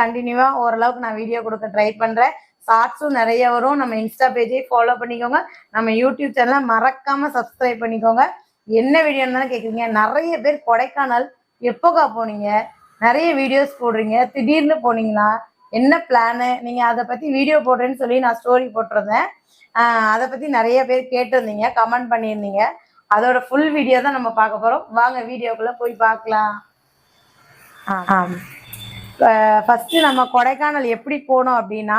கண்டினியூவா ஓரளவுக்கு நான் வீடியோ கொடுக்க ட்ரை பண்றேன். ஷார்ட்ஸும் நிறைய வரும். நம்ம இன்ஸ்டா பேஜை ஃபாலோ பண்ணிக்கோங்க. நம்ம யூடியூப் சேனலை மறக்காம சப்ஸ்கிரைப் பண்ணிக்கோங்க. என்ன வீடியோன்னு தானே கேட்குறீங்க. நிறைய பேர் கொடைக்கானல் எப்போக்கா போனீங்க, நிறைய வீடியோஸ் போடுறீங்க, திடீர்னு போனீங்களா, என்ன பிளானு, நீங்க அதை பத்தி வீடியோ போடுறேன்னு சொல்லி நான் ஸ்டோரி போட்டிருந்தேன். அதை பத்தி நிறைய பேர் கேட்டிருந்தீங்க, கமெண்ட் பண்ணியிருந்தீங்க. அதோட ஃபுல் வீடியோ தான் நம்ம பார்க்க போறோம். வாங்க வீடியோக்குள்ள போய் பார்க்கலாம். ஃபர்ஸ்ட் நம்ம கொடைக்கானல் எப்படி போனோம் அப்படின்னா,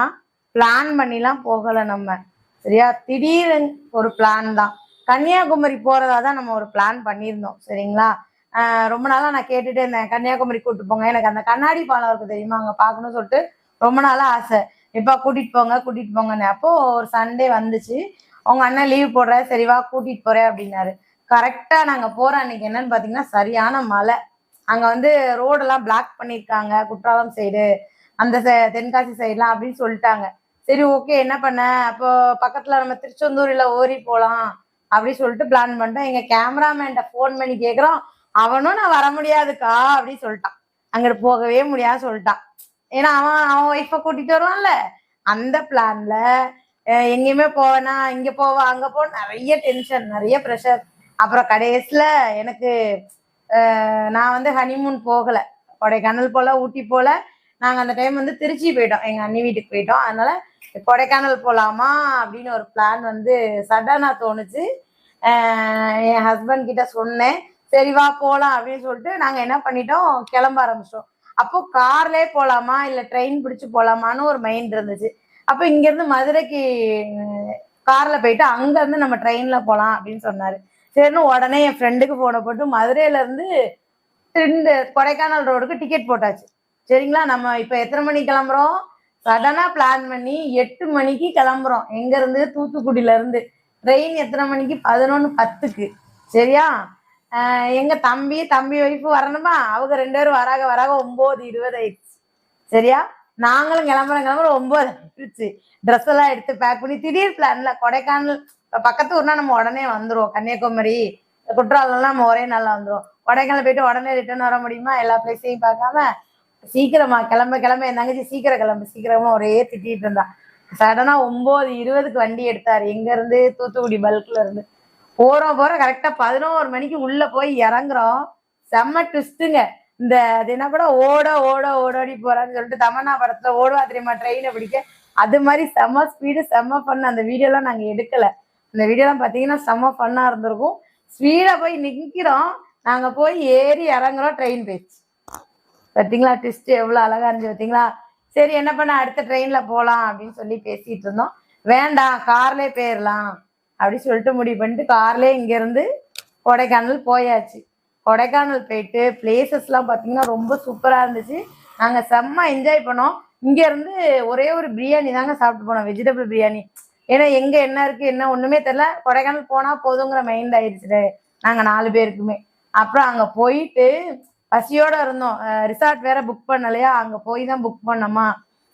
பிளான் பண்ணிலாம் போகலை நம்ம, சரியா? திடீர்னு ஒரு பிளான் தான். கன்னியாகுமரி போறதா தான் நம்ம ஒரு பிளான் பண்ணியிருந்தோம், சரிங்களா? ரொம்ப நாளா நான் கேட்டுட்டே இருந்தேன், கன்னியாகுமரி கூப்பிட்டு போங்க, எனக்கு அந்த கண்ணாடி பாலம் இருக்கு தெரியுமா, அங்கே பார்க்கணும்னு சொல்லிட்டு ரொம்ப நாளா ஆசை. இப்போ கூட்டிட்டு போங்க கூட்டிட்டு போங்கன்னு. அப்போ ஒரு சண்டே வந்துச்சு, உங்க அண்ணன் லீவ் போடுற, சரிவா கூட்டிட்டு போறேன் அப்படின்னாரு. கரெக்டா நாங்க போற அன்னைக்கு என்னன்னு பாத்தீங்கன்னா சரியான மழை. அங்க வந்து ரோடெல்லாம் பிளாக் பண்ணிருக்காங்க, குற்றாலம் சைடு, அந்த தென்காசி சைடுலாம் அப்படின்னு சொல்லிட்டாங்க. சரி ஓகே, என்ன பண்ண, அப்போ பக்கத்துல நம்ம திருச்செந்தூர்ல ஓரி போலாம் அப்படின்னு சொல்லிட்டு பிளான் பண்ணிட்டோம். எங்க கேமராமேன்ட்ட ஃபோன் பண்ணி கேட்குறோம், அவனும் நான் வர முடியாதுக்கா அப்படின்னு சொல்லிட்டான். அங்கிட்டு போகவே முடியாது சொல்லிட்டான். ஏன்னா அவன் ஒய்ஃபை கூட்டிட்டு வருவான்ல, அந்த பிளான்ல எங்கேயுமே போவேனா, இங்க போவா அங்க போ, நிறைய டென்ஷன், நிறைய ப்ரெஷர். அப்புறம் கடைசியில எனக்கு நான் வந்து ஹனிமூன் போகல, கொடைக்கானல் போல, ஊட்டி போல. நாங்க அந்த டைம் வந்து திருச்சி போயிட்டோம், எங்க அண்ணி வீட்டுக்கு போயிட்டோம். அதனால கொடைக்கானல் போலாமா அப்படின்னு ஒரு பிளான் வந்து சடனா தோணுச்சு. என் ஹஸ்பண்ட் கிட்ட சொன்னேன், சரி வா போலாம் அப்படின்னு சொல்லிட்டு நாங்க என்ன பண்ணிட்டோம், கிளம்ப ஆரம்பிச்சிட்டோம். அப்போ கார்லயே போலாமா இல்ல ட்ரெயின் பிடிச்சு போலாமான்னு ஒரு மைண்ட் இருந்துச்சு. அப்போ இங்க இருந்து மதுரைக்கு கார்ல போயிட்டு அங்க இருந்து நம்ம ட்ரெயின்ல போலாம் அப்படின்னு சொன்னாரு. சரின்னு உடனே என் ஃப்ரெண்டுக்கு போன போட்டு மதுரையில இருந்து இந்த கொடைக்கானல் ரோடுக்கு டிக்கெட் போட்டாச்சு, சரிங்களா? நம்ம இப்ப எத்தனை மணிக்கு கிளம்புறோம், சடனா பிளான் பண்ணி 8 மணிக்கு கிளம்புறோம். எங்க இருந்து, தூத்துக்குடியில இருந்து. ட்ரெயின் எத்தனை மணிக்கு, 11:10க்கு, சரியா? எங்க தம்பி ஒய்ஃபு வரணுமா, அவங்க 2 பேரும் வராக 9:20 ஆயிடுச்சு, சரியா? நாங்களும் கிளம்புறோம் 9 ஆயிடுச்சு. ட்ரெஸ் எல்லாம் எடுத்து பேக் பண்ணி திடீர் பிளான்ல கொடைக்கானல் பக்கத்து ஊர்னா நம்ம உடனே வந்துருவோம். கன்னியாகுமரி, குற்றாலம்லாம் நம்ம ஒரே நாள்ல வந்துருவோம். கொடைக்கானல் போயிட்டு உடனே ரிட்டர்ன் வர முடியுமா, எல்லா பிளேஸையும் பார்க்காம? சீக்கிரமா கிளம்ப என் தங்கச்சி சீக்கிரம் கிளம்பு சீக்கிரமா ஒரே திட்டிட்டு இருந்தா. சடனா 9:20க்கு வண்டி எடுத்தாரு, எங்க இருந்து, தூத்துக்குடி பல்க்ல இருந்து. போற கரெக்டா 11 மணிக்கு உள்ள போய் இறங்குறோம். செம்ம ட்விஸ்ட்டுங்க. இந்த அது என்ன கூட ஓட ஓட ஓடோடி போறான்னு சொல்லிட்டு தமன்னா படத்துல ஓடுவா தெரியுமா ட்ரெயினை பிடிக்க, அது மாதிரி செம்ம ஸ்பீடு, செம்ம பண்ண. அந்த வீடியோலாம் நாங்க எடுக்கல. அந்த வீடியோலாம் பாத்தீங்கன்னா செம்ம பண்ணா இருந்திருக்கும். ஸ்பீடா போய் நிக்கிறோம், நாங்க போய் ஏறி இறங்குறோம், ட்ரெயின் போயிடுச்சு. பார்த்தீங்களா ட்விஸ்ட் எவ்வளவு அழகா இருந்துச்சு பார்த்தீங்களா? சரி என்ன பண்ண, அடுத்த ட்ரெயின்ல போலாம் அப்படின்னு சொல்லி பேசிட்டு இருந்தோம். வேண்டாம் கார்லயே போயிடலாம் அப்படின்னு சொல்லிட்டு முடிவு பண்ணிட்டு கார்லயே இங்க இருந்து கொடைக்கானல் போயாச்சு. கொடைக்கானல் போயிட்டு பிளேசஸ்லாம் பார்த்தீங்கன்னா ரொம்ப சூப்பரா இருந்துச்சு. நாங்க செம்ம என்ஜாய் பண்ணோம். இங்க இருந்து ஒரே ஒரு பிரியாணி தாங்க சாப்பிட்டு போனோம், வெஜிடபிள் பிரியாணி. ஏன்னா எங்க என்ன இருக்கு என்ன ஒண்ணுமே தெரியல, கொடைக்கானல் போனா போதுங்கிற மைண்ட் ஆயிடுச்சு நாங்க 4 பேருக்குமே. அப்புறம் அங்க போயிட்டு பசியோட இருந்தோம். ரிசார்ட் வேற புக் பண்ணலையா, அங்க போய் தான் புக் பண்ணோமா.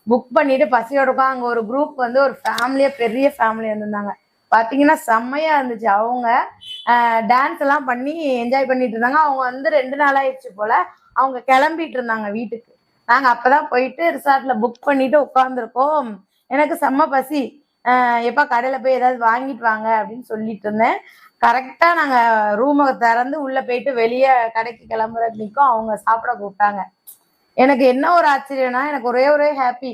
புக் பண்ணிட்டு பசியோட இருக்கோம். அங்க ஒரு குரூப் வந்து ஒரு ஃபேமிலியா, பெரிய ஃபேமிலி வந்திருந்தாங்க. பாத்தீங்கன்னா செம்மையா இருந்துச்சு. அவங்க டான்ஸ் எல்லாம் பண்ணி என்ஜாய் பண்ணிட்டு இருந்தாங்க. அவங்க வந்து 2 நாள் ஆயிடுச்சு போல, அவங்க கிளம்பிட்டு இருந்தாங்க வீட்டுக்கு. நாங்க அப்பதான் போயிட்டு ரிசார்ட்ல புக் பண்ணிட்டு உட்காந்துருக்கோம். எனக்கு செம்ம பசி. எப்ப கடையில போய் ஏதாவது வாங்கிட்டு வாங்க அப்படின்னு சொல்லிட்டு இருந்தேன். கரெக்டா நாங்க ரூமை திறந்து உள்ள போயிட்டு வெளியே கடைக்கு கிளம்புறதுக்கும் அவங்க சாப்பிட கூப்பிட்டாங்க. எனக்கு என்ன ஒரு ஆச்சரியம்னா, எனக்கு ஒரே ஹாப்பி.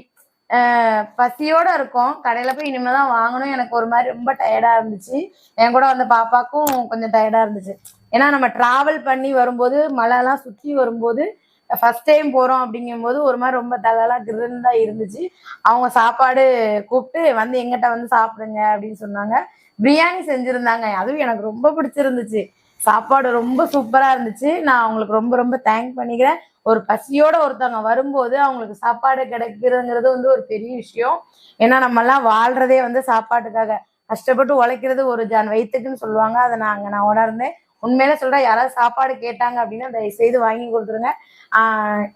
பசியோட இருக்கும், கடையில போய் இனிமேதான் வாங்கணும். எனக்கு ஒரு மாதிரி ரொம்ப டயர்டா இருந்துச்சு. என் கூட வந்த பாப்பாக்கும் கொஞ்சம் டயர்டா இருந்துச்சு. ஏன்னா நம்ம டிராவல் பண்ணி வரும்போது, மழை எல்லாம் சுற்றி வரும்போது, ஃபர்ஸ்ட் டைம் போறோம் அப்படிங்கும்போது ஒரு மாதிரி ரொம்ப தலலாம் கிருந்தா இருந்துச்சு. அவங்க சாப்பாடு கூப்பிட்டு வந்து எங்கிட்ட வந்து சாப்பிடுங்க அப்படின்னு சொன்னாங்க. பிரியாணி செஞ்சிருந்தாங்க, அதுவும் எனக்கு ரொம்ப பிடிச்சிருந்துச்சு. சாப்பாடு ரொம்ப சூப்பரா இருந்துச்சு. நான் அவங்களுக்கு ரொம்ப ரொம்ப தேங்க் பண்ணிக்கிறேன். ஒரு பசியோட ஒருத்தவங்க வரும்போது அவங்களுக்கு சாப்பாடு கிடைக்கிறதுங்கிறது வந்து ஒரு பெரிய விஷயம். ஏன்னா நம்ம எல்லாம் வாழ்றதே வந்து சாப்பாட்டுக்காக, கஷ்டப்பட்டு உழைக்கிறது ஒரு ஜான் வயிற்றுக்குன்னு சொல்லுவாங்க. அதை நான் உணர்ந்தேன். உண்மையில சொல்றேன், யாராவது சாப்பாடு கேட்டாங்க அப்படின்னா தயவு செய்து வாங்கி கொடுத்துருங்க.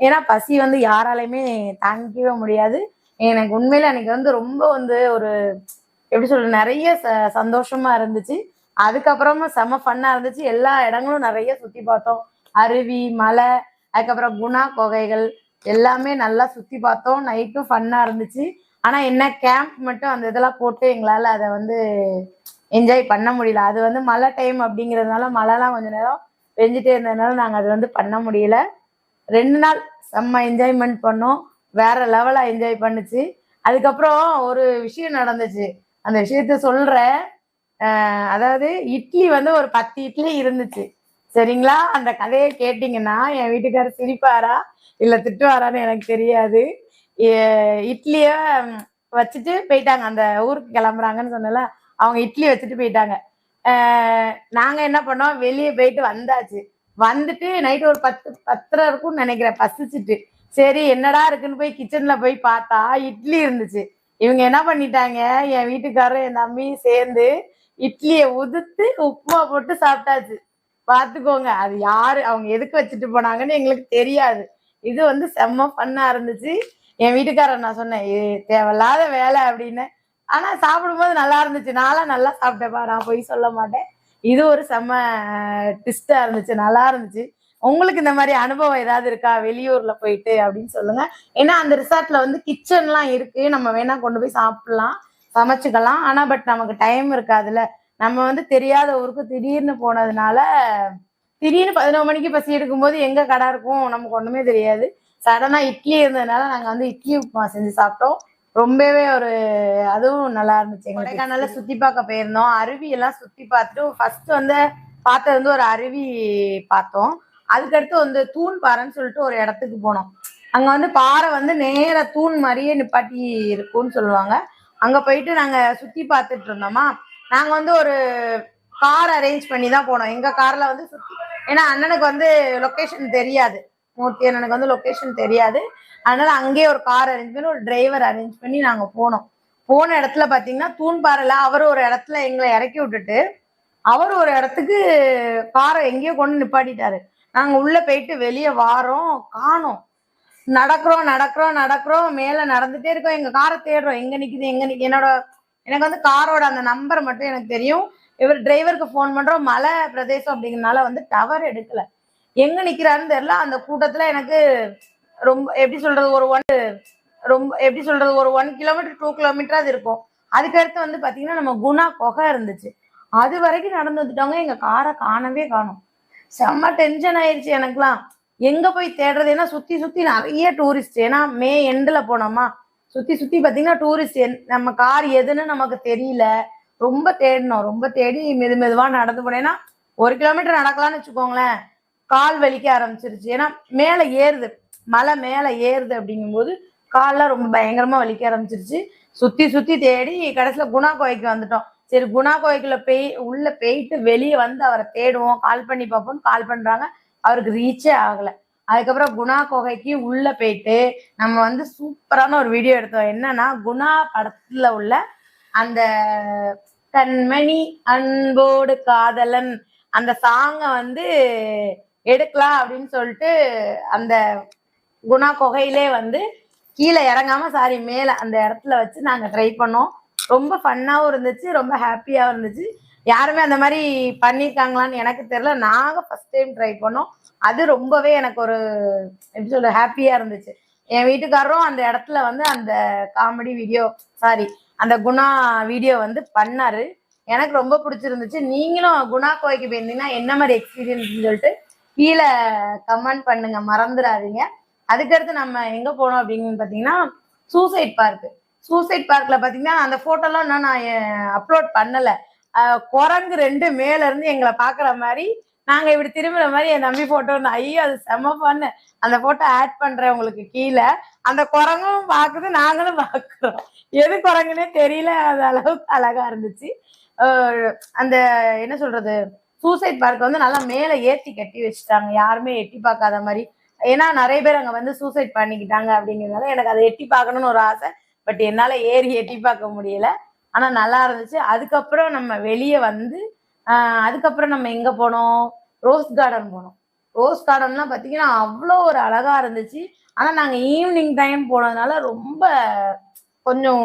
ஏன்னா பசி வந்து யாராலையுமே தாங்கிக்கவே முடியாது. எனக்கு உண்மையில அன்னைக்கு வந்து ரொம்ப வந்து ஒரு எப்படி சொல்ற, நிறைய சந்தோஷமா இருந்துச்சு. அதுக்கப்புறமா செம ஃபன்னா இருந்துச்சு. எல்லா இடங்களும் நிறைய சுத்தி பார்த்தோம். அருவி, மலை, அதுக்கப்புறம் குணா குகைகள், எல்லாமே நல்லா சுத்தி பார்த்தோம். நைட்டும் ஃபன்னா இருந்துச்சு. ஆனா என்ன கேம்ப் மட்டும் அந்த இதெல்லாம் போட்டு எங்களால அதை வந்து என்ஜாய் பண்ண முடியல. அது வந்து மழை டைம் அப்படிங்கிறதுனால மழைலாம் கொஞ்ச நேரம் பெஞ்சிட்டே இருந்ததுனால நாங்கள் அது வந்து பண்ண முடியல. 2 நாள் செம்ம என்ஜாய்மெண்ட் பண்ணோம். வேற லெவலா என்ஜாய் பண்ணுச்சு. அதுக்கப்புறம் ஒரு விஷயம் நடந்துச்சு. அந்த விஷயத்த சொல்றேன். அதாவது இட்லி வந்து ஒரு 10 இட்லி இருந்துச்சு. சரிங்களா? அந்த கதையை கேட்டீங்கன்னா என் வீட்டுக்காரர் சிரிப்பாரா இல்ல திட்டுவாரான்னு எனக்கு தெரியாது. இட்லிய வச்சுட்டு போயிட்டாங்க. அந்த ஊருக்கு கிளம்புறாங்கன்னு சொன்னல, அவங்க இட்லி வச்சுட்டு போயிட்டாங்க. நாங்க என்ன பண்ணோம், வெளியே போயிட்டு வந்தாச்சு. வந்துட்டு நைட்டு ஒரு 10:30 இருக்கும்னு நினைக்கிறேன். பசிச்சுட்டு சரி என்னடா இருக்குன்னு போய் கிச்சன்ல போய் பார்த்தா இட்லி இருந்துச்சு. இவங்க என்ன பண்ணிட்டாங்க, என் வீட்டுக்காரரும் என் தம்பியும் சேர்ந்து இட்லியை உதுத்து உப்புமா போட்டு சாப்பிட்டாச்சு. பார்த்துக்கோங்க, அது யாரு அவங்க எதுக்கு வச்சுட்டு போனாங்கன்னு எங்களுக்கு தெரியாது. இது வந்து செம்ம ஃபன்னா இருந்துச்சு. என் வீட்டுக்காரர் நான் சொன்னேன், தேவையில்லாத வேலை அப்படின்னு. ஆனா சாப்பிடும்போது நல்லா இருந்துச்சு. நான்லாம் நல்லா சாப்பிட்டேப்பா, நான் போய் சொல்ல மாட்டேன். இது ஒரு செம்ம ட்விஸ்டா இருந்துச்சு, நல்லா இருந்துச்சு. உங்களுக்கு இந்த மாதிரி அனுபவம் ஏதாவது இருக்கா வெளியூர்ல போயிட்டு அப்படின்னு சொல்லுங்க. ஏன்னா அந்த ரிசார்ட்ல வந்து கிச்சன்லாம் இருக்கு, நம்ம வேணா கொண்டு போய் சாப்பிடலாம், சமைச்சுக்கலாம். ஆனா பட் நமக்கு டைம் இருக்காதுல்ல. நம்ம வந்து தெரியாத ஊருக்கு திடீர்னு போனதுனால திடீர்னு 11 மணிக்கு பசி எடுக்கும்போது எங்க கடை இருக்கும் நமக்கு ஒண்ணுமே தெரியாது. சடனா இட்லி இருந்ததுனால நாங்க வந்து இட்லி உப்புமா செஞ்சு சாப்பிட்டோம். ரொம்பவே ஒரு அதுவும் நல்லா இருந்துச்சு. கொடைக்கானல்ல சுத்தி பார்க்க போயிருந்தோம். அருவி எல்லாம் சுத்தி பார்த்துட்டு ஃபர்ஸ்ட் வந்து பார்த்தது வந்து ஒரு அருவி பார்த்தோம். அதுக்கடுத்து வந்து தூண் பாறைன்னு சொல்லிட்டு ஒரு இடத்துக்கு போனோம். அங்க வந்து பாறை வந்து நேர தூண் மாதிரியே நிப்பாட்டி இருக்கும்னு சொல்லுவாங்க. அங்க போயிட்டு நாங்க சுத்தி பார்த்துட்டு இருந்தோமா. நாங்க வந்து ஒரு கார் அரேஞ்ச் பண்ணி தான் போனோம். எங்க கார்ல வந்து சுத்தி, ஏன்னா அண்ணனுக்கு வந்து லொகேஷன் தெரியாது. மூர்த்தி அண்ணனுக்கு வந்து லொகேஷன் தெரியாது. அதனால அங்கேயே ஒரு கார் அரேஞ்ச் பண்ணி ஒரு டிரைவர் அரேஞ்ச் பண்ணி நாங்க போனோம். போன இடத்துல பாத்தீங்கன்னா தூண்பாறையில அவர் ஒரு இடத்துல எங்களை இறக்கி விட்டுட்டு அவர் ஒரு இடத்துக்கு காரை எங்கேயோ கொண்டு நிப்பாட்டிட்டாரு. நாங்க உள்ள போயிட்டு வெளியே வாரோம், காணோம். நடக்கிறோம் நடக்கிறோம் நடக்கிறோம், மேல நடந்துட்டே இருக்கோம். எங்க காரை தேடுறோம், எங்க நிக்குது எங்க நிக்கு. எனக்கு வந்து காரோட அந்த நம்பர் மட்டும் எனக்கு தெரியும். இவர் டிரைவருக்கு ஃபோன் பண்றோம். மலை பிரதேசம் அப்படிங்கிறதுனால வந்து டவர் எடுக்கல. எங்க நிக்கிறாருன்னு தெரியல. அந்த கூட்டத்துல எனக்கு ரொம்ப எப்படி சொல்றது, ஒரு 1 கிலோமீட்டர் 2 கிலோமீட்டர் அது இருக்கும். அதுக்கடுத்து வந்து பாத்தீங்கன்னா நம்ம குணா குகை இருந்துச்சு. அது வரைக்கும் நடந்து வந்துட்டாங்க. எங்க காரை காணவே காணோம். செம்ம டென்ஷன் ஆயிடுச்சு எனக்குலாம். எங்க போய் தேடுறது? ஏன்னா சுத்தி சுத்தி நிறைய டூரிஸ்ட். ஏன்னா மே எண்டுல போனோமா, சுத்தி சுத்தி பாத்தீங்கன்னா டூரிஸ்ட். நம்ம கார் எதுன்னு நமக்கு தெரியல. ரொம்ப தேடினோம். ரொம்ப தேடி மெதுவா நடந்து போனேன். ஏன்னா 1 கிலோமீட்டர் நடக்கலாம்னு வச்சுக்கோங்களேன், கால் வலிக்க ஆரம்பிச்சிருச்சு. ஏன்னா மேல ஏறுது, மலை மேல ஏறுது அப்படிங்கும்போது கால்லாம் ரொம்ப பயங்கரமா வலிக்க ஆரம்பிச்சிருச்சு. சுத்தி சுத்தி தேடி கடைசியில குணா கோவைக்கு வந்துட்டோம். சரி குணா கோவைக்குள்ள உள்ள போயிட்டு வெளியே வந்து அவரை தேடுவோம், கால் பண்ணி பார்ப்போம்னு கால் பண்றாங்க. அவருக்கு ரீச்சே ஆகல. அதுக்கப்புறம் குணா குகைக்கு உள்ள போயிட்டு நம்ம வந்து சூப்பரான ஒரு வீடியோ எடுத்தோம். என்னன்னா குணா படத்துல உள்ள அந்த கண்மணி அன்போடு காதலன் அந்த சாங்கை வந்து எடுக்கலாம் அப்படின்னு சொல்லிட்டு அந்த குணா குகையிலே வந்து கீழே இறங்காம சாரி மேல அந்த இடத்துல வச்சு நாங்க ட்ரை பண்ணோம். ரொம்ப ஃபன்னாவும் இருந்துச்சு, ரொம்ப ஹாப்பியாவும் இருந்துச்சு. யாருமே அந்த மாதிரி பண்ணியிருக்காங்களான்னு எனக்கு தெரியல. நாங்க ஃபர்ஸ்ட் டைம் ட்ரை பண்ணோம். அது ரொம்பவே எனக்கு ஒரு எப்படி சொல்ற ஹாப்பியா இருந்துச்சு. என் வீட்டுக்காரரும் அந்த இடத்துல வந்து அந்த காமெடி வீடியோ சாரி அந்த குணா வீடியோ வந்து பண்ணாரு. எனக்கு ரொம்ப பிடிச்சிருந்துச்சு. நீங்களும் குணா கோவைக்கு போயிருந்தீங்கன்னா என்ன மாதிரி எக்ஸ்பீரியன்ஸ்னு சொல்லிட்டு கீழே கமெண்ட் பண்ணுங்க, மறந்துடாதீங்க. அதுக்கடுத்து நம்ம எங்க போனோம் அப்படின்னு பாத்தீங்கன்னா சூசைட் பார்க். சூசைட் பார்க்ல பாத்தீங்கன்னா அந்த போட்டோலாம் இன்னும் நான் அப்லோட் பண்ணல. குரங்கு 2 மேல இருந்து எங்களை பாக்குற மாதிரி நாங்க இப்படி திரும்புற மாதிரி என் தம்பி போட்டோ. ஐயோ அது செம பண்ணு. அந்த போட்டோ ஆட் பண்றேன் உங்களுக்கு கீழே. அந்த குரங்கும் பாக்குது, நாங்களும் பாக்குறோம். எது குரங்குன்னே தெரியல. அது அளவுக்கு அழகா இருந்துச்சு. அந்த என்ன சொல்றது, சூசைட் பார்க் வந்து நல்லா மேல ஏத்தி கட்டி வச்சுட்டாங்க, யாருமே எட்டி பார்க்காத மாதிரி. ஏன்னா நிறைய பேர் அங்க வந்து சூசைட் பண்ணிக்கிட்டாங்க அப்படிங்கிறதுனால எனக்கு அதை எட்டி பார்க்கணும்னு ஒரு ஆசை. பட் என்னால ஏறி எட்டி பார்க்க முடியல. ஆனா நல்லா இருந்துச்சு. அதுக்கப்புறம் நம்ம வெளியே வந்து அதுக்கப்புறம் நம்ம எங்க போனோம், ரோஸ் கார்டன் போனோம். ரோஸ் கார்டன்லாம் பாத்தீங்கன்னா அவ்வளோ ஒரு அழகா இருந்துச்சு. ஆனா நாங்க ஈவினிங் டைம் போனதுனால ரொம்ப கொஞ்சம்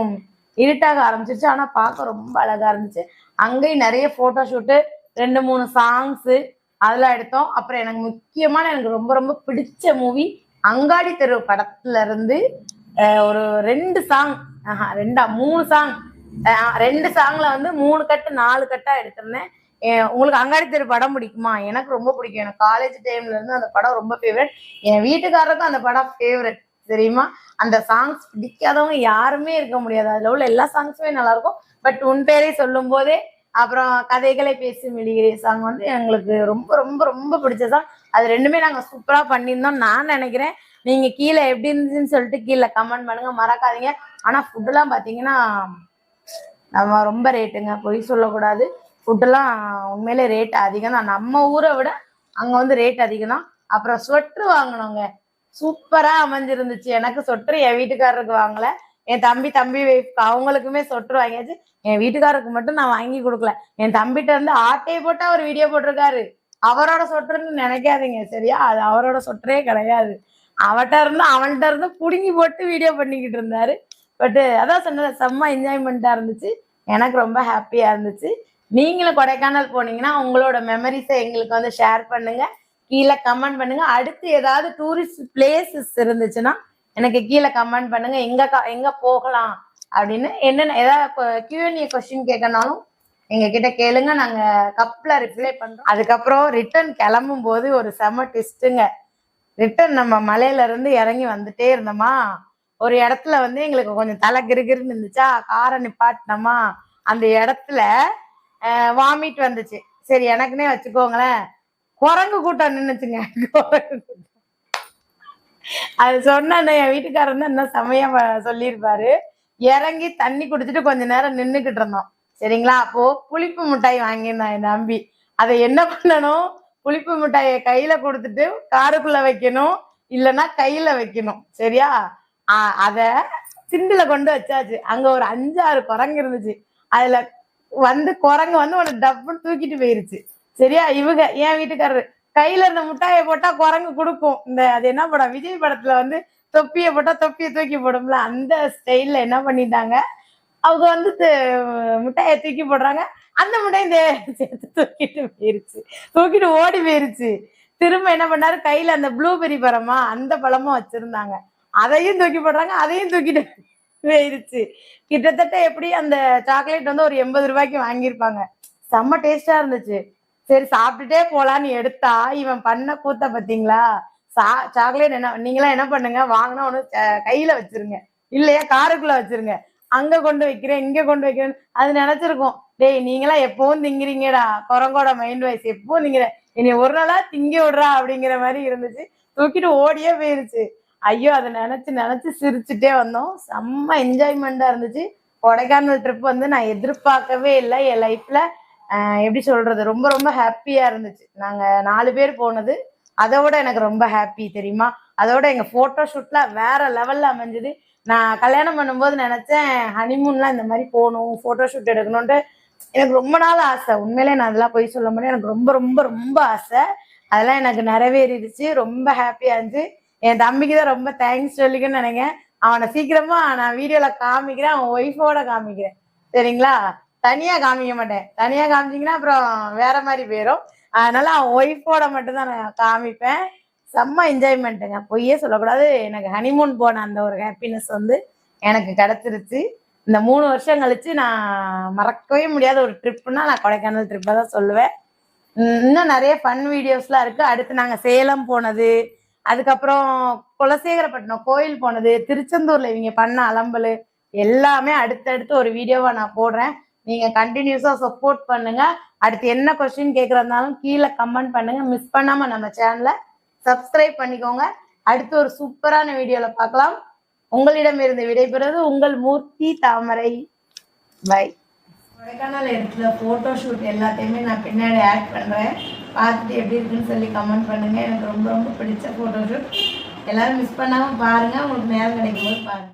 இருட்டாக ஆரம்பிச்சிருச்சு. ஆனா பார்க்க ரொம்ப அழகா இருந்துச்சு. அங்கேயும் நிறைய போட்டோ ஷூட்டு, 2 3 சாங்ஸ் அதெல்லாம் எடுத்தோம். அப்புறம் எனக்கு முக்கியமான எனக்கு ரொம்ப ரொம்ப பிடிச்ச மூவி அங்காடி தெரு படத்துல இருந்து ஒரு 2 சாங், ரெண்டா 3 சாங், 2 சாங்ல வந்து 3 கட்டு 4 கட்டா எடுத்திருந்தேன். உங்களுக்கு அங்காடி தெரு படம் பிடிக்குமா? எனக்கு ரொம்ப பிடிக்கும். எனக்கு காலேஜ் டைம்ல இருந்து அந்த படம் ரொம்ப ஃபேவரட். என் வீட்டுக்காரருக்கும் அந்த படம் ஃபேவரட் தெரியுமா? அந்த சாங்ஸ் பிடிக்காதவங்க யாருமே இருக்க முடியாது. அதுல உள்ள எல்லா சாங்ஸுமே நல்லா இருக்கும். பட் உன் பேரை சொல்லும் போதே, அப்புறம் கதைகளை பேசி மெழுகிறே சாங் வந்து எங்களுக்கு ரொம்ப ரொம்ப ரொம்ப பிடிச்ச சாங். அது 2மே நாங்க சூப்பரா பண்ணியிருந்தோம் நான் நினைக்கிறேன். நீங்க கீழே எப்படி இருந்துச்சுன்னு சொல்லிட்டு கீழே கமெண்ட் பண்ணுங்க, மறக்காதீங்க. ஆனா ஃபுட்டுலாம் பாத்தீங்கன்னா நம்ம ரொம்ப ரேட்டுங்க, பொய் சொல்லக்கூடாது. ஃபுட்டெல்லாம் உண்மையிலே ரேட் அதிகம் தான். நம்ம ஊரை விட அங்க வந்து ரேட் அதிகம் தான். அப்புறம் ஸ்வெட்ரு வாங்கினோங்க, சூப்பரா அமைஞ்சிருந்துச்சு. எனக்கு சொட்டர் என் வீட்டுக்காரருக்கு வாங்கல, என் தம்பி வைஃப்க்கு அவங்களுக்குமே சொட்டர் வாங்கியாச்சு. என் வீட்டுக்காரருக்கு மட்டும் நான் வாங்கி கொடுக்கல. என் தம்பிட்ட இருந்து ஆட்டையை போட்டா ஒரு வீடியோ போட்டிருக்காரு. அவரோட சொட்டர்ன்னு நினைக்காதீங்க சரியா, அது அவரோட சொட்டரே கிடையாது. அவன்கிட்ட இருந்து புடுங்கி போட்டு வீடியோ பண்ணிக்கிட்டு இருந்தாரு. பட் அதான் சொன்ன செம்ம என்ஜாய்மெண்ட்டா இருந்துச்சு. எனக்கு ரொம்ப ஹாப்பியா இருந்துச்சு. நீங்களும் கொடைக்கானல் போனீங்கன்னா உங்களோட மெமரிஸை எங்களுக்கு வந்து ஷேர் பண்ணுங்க, கீழே கமெண்ட் பண்ணுங்க. அடுத்து ஏதாவது டூரிஸ்ட் பிளேசஸ் இருந்துச்சுன்னா எனக்கு கீழே கமெண்ட் பண்ணுங்க, எங்க போகலாம் அப்படின்னு. என்னென்ன ஏதாவது Q&A கொஸ்டின் கேட்கனாலும் எங்க கிட்ட கேளுங்க, நாங்க கப்ல ரிப்ளை பண்றோம். அதுக்கப்புறம் ரிட்டர்ன் கிளம்பும் போது ஒரு செம டிஸ்ட்டுங்க. ரிட்டர்ன் நம்ம மலையில இருந்து இறங்கி வந்துட்டே இருந்தோமா, ஒரு இடத்துல வந்து எங்களுக்கு கொஞ்சம் தலை கிருகிருன்னு இருந்துச்சா, காரை நிப்பாட்டினோமா, அந்த இடத்துல வாமிட் வந்துச்சு. சரி எனக்குன்னே வச்சுக்கோங்களேன், குரங்கு கூட்டம் நின்னுச்சுங்க. அது சொன்ன என் வீட்டுக்காரர் தான் இன்னும் செமையா சொல்லியிருப்பாரு. இறங்கி தண்ணி குடிச்சிட்டு கொஞ்ச நேரம் நின்றுக்கிட்டு இருந்தோம் சரிங்களா. அப்போ புளிப்பு மிட்டாய் வாங்கியிருந்தான் என் தம்பி. அதை என்ன பண்ணணும், புளிப்பு மிட்டாயை கையில கொடுத்துட்டு காருக்குள்ள வைக்கணும், இல்லைன்னா கையில வைக்கணும் சரியா. அத சிண்டுல கொண்டு வச்சாச்சு. அங்க ஒரு 5-6 குரங்கு இருந்துச்சு. அதுல வந்து குரங்கு வந்து ஒரு டப்புன்னு தூக்கிட்டு போயிருச்சு சரியா. இவங்க என் வீட்டுக்காரரு கையில இருந்த முட்டாயை போட்டா குரங்கு கொடுக்கும். அது என்ன படம், விஜய் படத்துல வந்து தொப்பியை போட்டா தொப்பியை தூக்கி போடும்ல, அந்த ஸ்டைல்ல என்ன பண்ணிட்டாங்க, அவங்க வந்து முட்டையை தூக்கி போடுறாங்க. அந்த முட்டையை சேர்த்து தூக்கிட்டு போயிருச்சு, தூக்கிட்டு ஓடி போயிருச்சு. திரும்ப என்ன பண்ணாரு, கையில அந்த ப்ளூபெரி பழமா அந்த பழமும் வச்சிருந்தாங்க, அதையும் தூக்கி போடுறாங்க, அதையும் தூக்கிட்டு போயிருச்சு. கிட்டத்தட்ட எப்படி அந்த சாக்லேட் வந்து ஒரு 80 ரூபாய்க்கு வாங்கியிருப்பாங்க. செம்ம டேஸ்டா இருந்துச்சு. சரி சாப்பிட்டுட்டே போலான்னு எடுத்தா இவன் பண்ண கூத்த பாத்தீங்களா. சாக்லேட் என்ன நீங்களாம் என்ன பண்ணுங்க, வாங்கினா ஒண்ணு கையில வச்சிருங்க, இல்லையா காருக்குள்ள வச்சிருங்க. அங்க கொண்டு வைக்கிறேன், இங்க கொண்டு வைக்கிறேன். அது நினைச்சிருக்கும், டேய் நீங்களாம் எப்பவும் திங்கிறீங்கடா, குரங்கோட மைண்ட் வாய்ஸ் எப்பவும் திங்கிற, இனி ஒரு நாளா திங்க விடுறா அப்படிங்கிற மாதிரி இருந்துச்சு. தூக்கிட்டு ஓடியே போயிருச்சு. ஐயோ அதை நினைச்சு நினைச்சு சிரிச்சுட்டே வந்தோம். செம்ம என்ஜாய்மெண்டா இருந்துச்சு. கொடைக்கானல் ட்ரிப் வந்து நான் எதிர்பார்க்கவே இல்லை என் லைஃப்ல. எப்படி சொல்றது, ரொம்ப ரொம்ப ஹாப்பியா இருந்துச்சு. நாங்க 4 பேர் போனது அதோட எனக்கு ரொம்ப ஹாப்பி தெரியுமா. அதோட எங்க போட்டோ ஷூட்ல வேற லெவல்ல அமைஞ்சது. நான் கல்யாணம் பண்ணும்போது நினைச்சேன் ஹனிமூன்லாம் இந்த மாதிரி போகணும், போட்டோ ஷூட் எடுக்கணும்ட்டு எனக்கு ரொம்ப நாள் ஆசை. உண்மையிலே நான் அதெல்லாம் போய் சொல்ல முடியும், எனக்கு ரொம்ப ரொம்ப ரொம்ப ஆசை. அதெல்லாம் எனக்கு நிறைவேறிடுச்சு. ரொம்ப ஹாப்பியா இருந்துச்சு. என் தம்பிக்கு தான் ரொம்ப தேங்க்ஸ் சொல்லிக்கன்னு நினைக்கிறேன். அவனை சீக்கிரமா நான் வீடியோல காமிக்கிறேன், அவன் ஒய்ஃபோட காமிக்கிறேன் சரிங்களா. தனியா காமிக்க மாட்டேன், தனியா காமிச்சிங்கன்னா அப்புறம் வேற மாதிரி போயிடும். அதனால அவன் ஒய்ஃபோட மட்டும்தான் நான் காமிப்பேன். செம்ம என்ஜாய்மெண்ட்டுங்க, பொய்யே சொல்லக்கூடாது. எனக்கு ஹனிமூன் போன அந்த ஒரு ஹாப்பினஸ் வந்து எனக்கு கிடைச்சிருச்சு. இந்த 3 வருஷம் கழிச்சு நான் மறக்கவே முடியாத ஒரு ட்ரிப்புன்னா நான் கொடைக்கானல் ட்ரிப்பை தான் சொல்லுவேன். இன்னும் நிறைய ஃபன் வீடியோஸ்லாம் இருக்கு. அடுத்து நாங்கள் சேலம் போனது, அதுக்கப்புறம் குலசேகரப்பட்டினம் கோயில் போனது, திருச்செந்தூர்ல இவங்க பண்ண அலம்பல் எல்லாமே அடுத்தடுத்து ஒரு வீடியோவா நான் போடுறேன். நீங்க கண்டினியூஸா சப்போர்ட் பண்ணுங்க. அடுத்து என்ன கொஸ்டின் கேட்கறதுனாலும் கீழே கமெண்ட் பண்ணுங்க. மிஸ் பண்ணாம நம்ம சேனலை சப்ஸ்கிரைப் பண்ணிக்கோங்க. அடுத்து ஒரு சூப்பரான வீடியோல பார்க்கலாம். உங்களிடமிருந்து விடைபெறுவது உங்கள் மூர்த்தி தாமரை. பை. கொடைக்கானல் இடத்துல போட்டோ ஷூட் எல்லாத்தையுமே நான் பின்னாடி ஆட் பண்றேன். பார்த்துட்டு எப்படி இருக்குன்னு சொல்லி கமெண்ட் பண்ணுங்க. எனக்கு ரொம்ப ரொம்ப பிடிச்ச போட்டோ ஷூட். எல்லாரும் மிஸ் பண்ணாம பாருங்க, உங்களுக்கு நேரம் கிடைக்கும் போது பாருங்க.